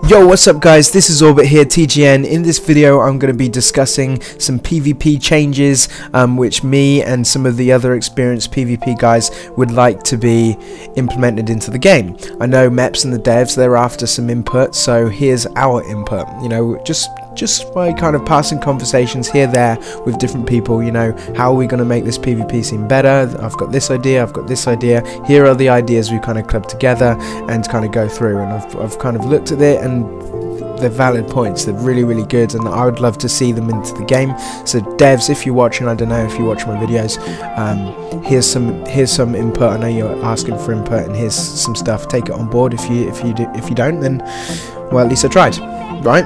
Yo, what's up guys, this is Orbit here, TGN. In this video I'm going to be discussing some PvP changes which me and some of the other experienced PvP guys would like to be implemented into the game. I know Meps and the devs, they're after some input, so here's our input. You know, just by kind of passing conversations here there with different people, you know, how are we going to make this PvP seem better? I've got this idea, I've got this idea, here are the ideas we kind of clubbed together and kind of go through, and I've kind of looked at it and they're valid points, they're really good, and I would love to see them into the game. So devs, if you're watching, I don't know if you watch my videos, here's some input. I know you're asking for input, and here's some stuff. Take it on board. If you don't, then well, at least I tried, right?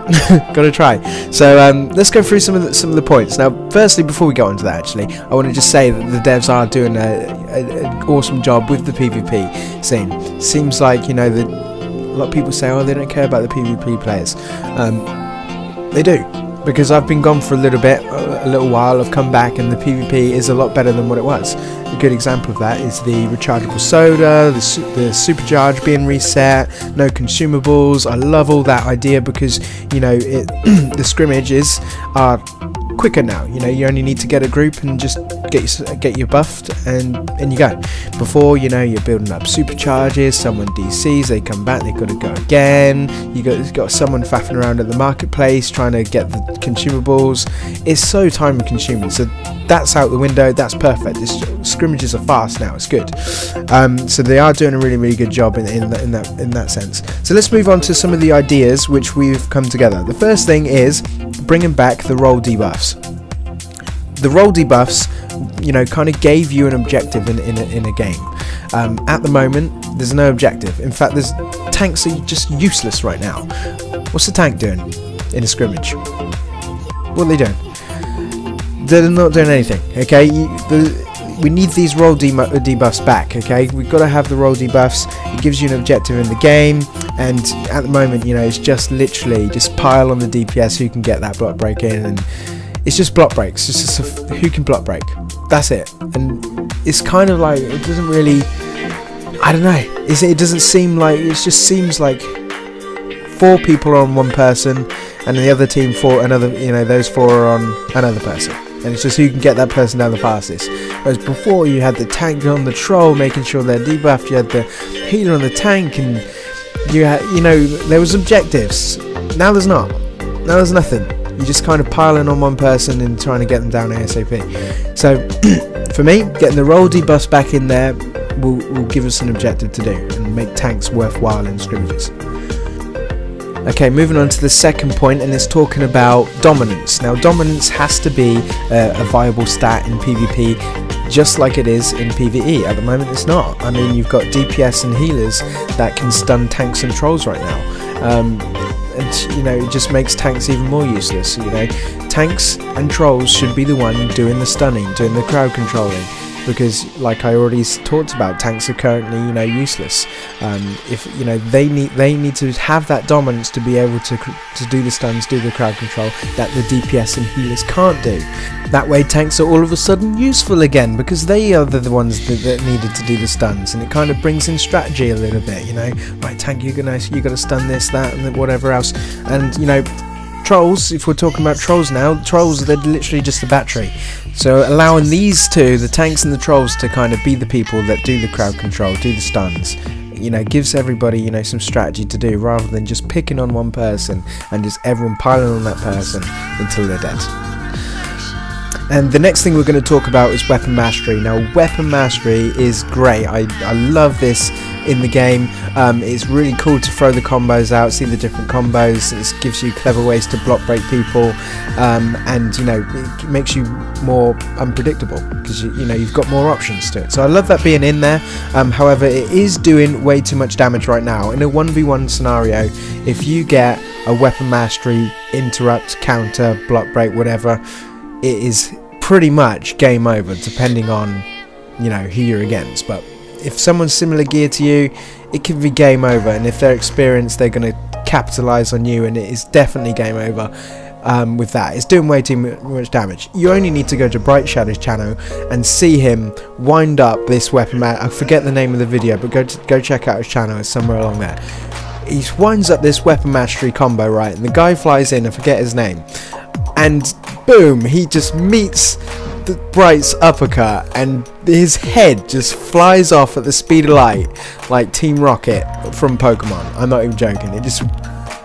Gotta try. So let's go through some of the points. Now, firstly, before we go into that, actually, I want to just say that the devs are doing an awesome job with the PvP scene. Seems like, you know, that a lot of people say, oh, they don't care about the PvP players. They do, because I've been gone for a little while. I've come back and the PvP is a lot better than what it was. A good example of that is the rechargeable soda, the supercharge being reset, no consumables. I love all that idea because, you know, the scrimmages are quicker now. You know, you only need to get a group and just get you buffed and you go. Before, you know, you're building up supercharges, someone DCs, they come back, they've got to go again. You got someone faffing around at the marketplace trying to get the consumables. It's so time consuming. So that's out the window. That's perfect. Scrimmages are fast now. It's good. So they are doing a really good job in that sense. So let's move on to some of the ideas which we've come together. The first thing is bringing back the role debuffs. The role debuffs, you know, kind of gave you an objective in a game. At the moment, there's no objective. In fact, there's tanks are just useless right now. What's the tank doing in a scrimmage? What are they doing? They're not doing anything. Okay, we need these role debuffs back. Okay, we've got to have the role debuffs. It gives you an objective in the game, and at the moment, you know, it's just literally just pile on the DPS who can get that block break in, and it's just block breaks. It's just who can block break. That's it. And it's kind of like, it doesn't really, I don't know. It doesn't seem like, it just seems like 4 people are on one person, and the other team 4 another. You know, those 4 are on another person. And it's just who can get that person down the fastest. Whereas before, you had the tank on the troll making sure they're debuffed, you had the healer on the tank, and you had, you know, there was objectives. Now there's not. Now there's nothing. You're just kind of piling on one person and trying to get them down ASAP. So for me, getting the role debuffs back in there will give us an objective to do and make tanks worthwhile in scrimmages. Okay, moving on to the second point, and it's talking about dominance. Now, dominance has to be a viable stat in PvP, just like it is in PvE. At the moment, it's not. I mean, you've got DPS and healers that can stun tanks and trolls right now. And, you know, it just makes tanks even more useless. You know, tanks and trolls should be the one doing the stunning, doing the crowd controlling. Because, like I already talked about, tanks are currently, you know, useless. If you know, they need to have that dominance to be able to do the stuns, do the crowd control that the DPS and healers can't do. That way, tanks are all of a sudden useful again because they are the ones that needed to do the stuns, and it kind of brings in strategy a little bit. You know, right, tank, you got to stun this, that, and whatever else, and you know. Trolls, if we're talking about trolls now, trolls, they're literally just a battery. So allowing these two, the tanks and the trolls, to kind of be the people that do the crowd control, do the stuns, you know, gives everybody, you know, some strategy to do, rather than just picking on one person and just everyone piling on that person until they're dead. And the next thing we're going to talk about is weapon mastery. Now, weapon mastery is great. I love this in the game. It's really cool to throw the combos out, see the different combos. It gives you clever ways to block break people, and you know, it makes you more unpredictable because you know, you've got more options to it. So I love that being in there. However, it is doing way too much damage right now. In a 1v1 scenario, if you get a weapon mastery interrupt, counter, block break, whatever, it is pretty much game over, depending on, you know, who you're against. But if someone's similar gear to you, it could be game over, and if they're experienced, they're going to capitalize on you, and it is definitely game over. With that, it's doing way too much damage. You only need to go to Bright Shadow's channel and see him wind up this weapon. I forget the name of the video, but go check out his channel. It's somewhere along there. he winds up this weapon mastery combo, right, and the guy flies in, I forget his name, and boom, he just meets the Bright's uppercut, and his head just flies off at the speed of light, like Team Rocket from Pokemon. I'm not even joking. It just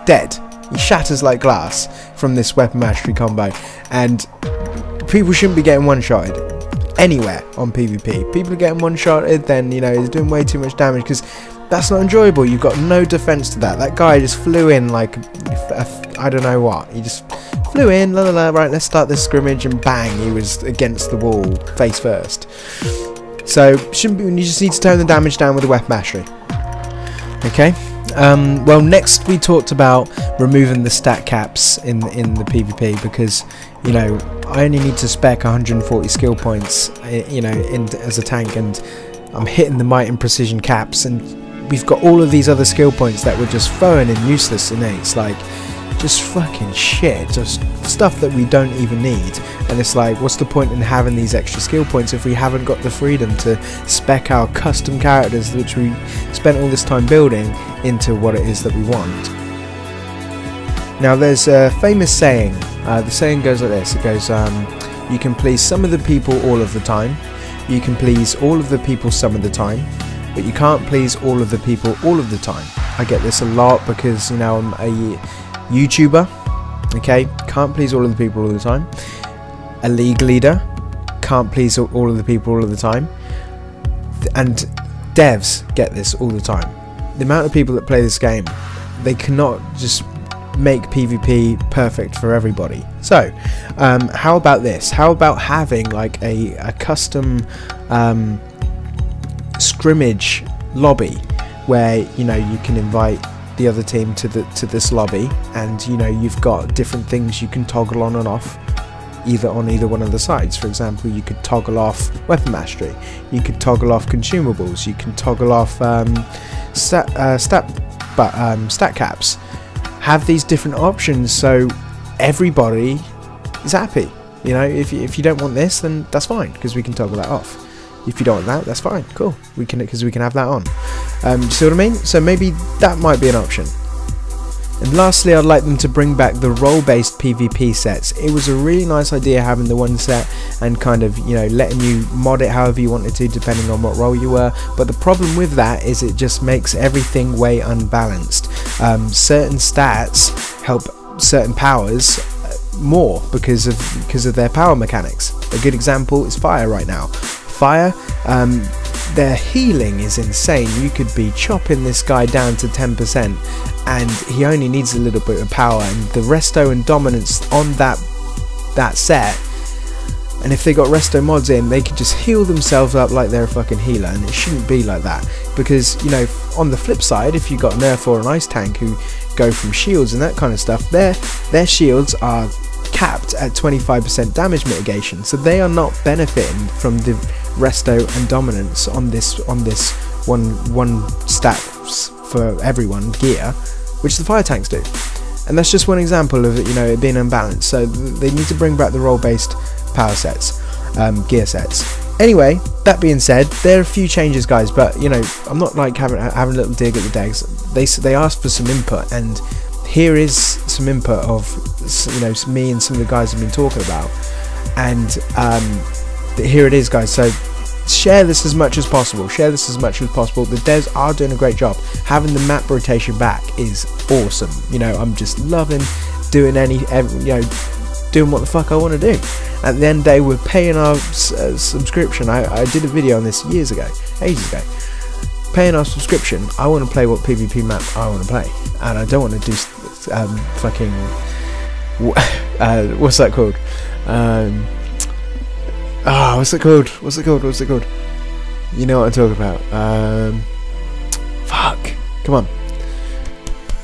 dead. He shatters like glass from this weapon mastery combo, and people shouldn't be getting one-shotted anywhere on PvP. People are getting one-shotted, then, you know, he's doing way too much damage, because that's not enjoyable. You've got no defense to that. That guy just flew in like I don't know what. He just flew in, la la la, right, let's start this scrimmage, and bang, he was against the wall, face first. So, shouldn't be, you just need to tone the damage down with the weapon mastery. Okay? Well, next we talked about removing the stat caps in the PvP, because, you know, I only need to spec 140 skill points, you know, as a tank, and I'm hitting the might and precision caps, and we've got all of these other skill points that were just foreign and useless innates, like just fucking shit, just stuff that we don't even need. And it's like, what's the point in having these extra skill points if we haven't got the freedom to spec our custom characters, which we spent all this time building, into what it is that we want. Now there's a famous saying, the saying goes like this, it goes, you can please some of the people all of the time, you can please all of the people some of the time, but you can't please all of the people all of the time. I get this a lot because, you know, I'm a YouTuber, okay, can't please all of the people all the time. A league leader, can't please all of the people all of the time. And devs get this all the time. The amount of people that play this game, they cannot just make PvP perfect for everybody. So, how about this? How about having like a custom scrimmage lobby where, you know, you can invite the other team to this lobby, and, you know, you've got different things you can toggle on and off on either one of the sides. For example, you could toggle off weapon mastery, you could toggle off consumables, you can toggle off stat caps. Have these different options so everybody is happy. You know, if you don't want this, then that's fine, because we can toggle that off. If you don't want that, that's fine, cool. Because we can have that on. You see what I mean? So maybe that might be an option. And lastly, I'd like them to bring back the role-based PvP sets. It was a really nice idea having the one set and kind of, you know, letting you mod it however you wanted to, depending on what role you were. But the problem with that is it just makes everything way unbalanced. Certain stats help certain powers more because of their power mechanics. A good example is fire right now. Fire, their healing is insane. You could be chopping this guy down to 10% and he only needs a little bit of power, and the resto and dominance on that set, and if they got resto mods in, they could just heal themselves up like they're a fucking healer, and it shouldn't be like that. Because, you know, on the flip side, if you got Nerf or an ice tank who go from shields and that kind of stuff, their shields are capped at 25% damage mitigation, so they are not benefiting from the resto and dominance on this one stat for everyone gear, which the fire tanks do. And that's just one example of it, you know, it being unbalanced. So they need to bring back the role-based power sets, gear sets. Anyway, that being said, there are a few changes, guys, but, you know, I'm not like having a little dig at the devs. They asked for some input, and here is some input of, you know, me and some of the guys have been talking about, and here it is, guys. So share this as much as possible. Share this as much as possible. The devs are doing a great job. Having the map rotation back is awesome. You know, I'm just loving doing doing what the fuck I want to do. At the end of the day, we're paying our subscription. I did a video on this ages ago. Paying our subscription. I want to play what PvP map I want to play, and I don't want to do fucking what's that called? What's it called? You know what I'm talking about. Fuck. Come on.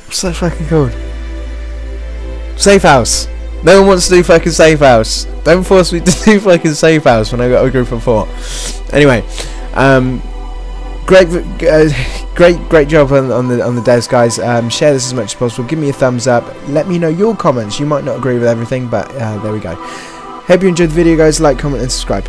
What's that fucking called? Safe house. No one wants to do fucking safe house. Don't force me to do fucking safe house when I got a group of 4. Anyway, great job on the devs, guys. Share this as much as possible. Give me a thumbs up. Let me know your comments. You might not agree with everything, but there we go. Hope you enjoyed the video, guys. Like, comment, and subscribe.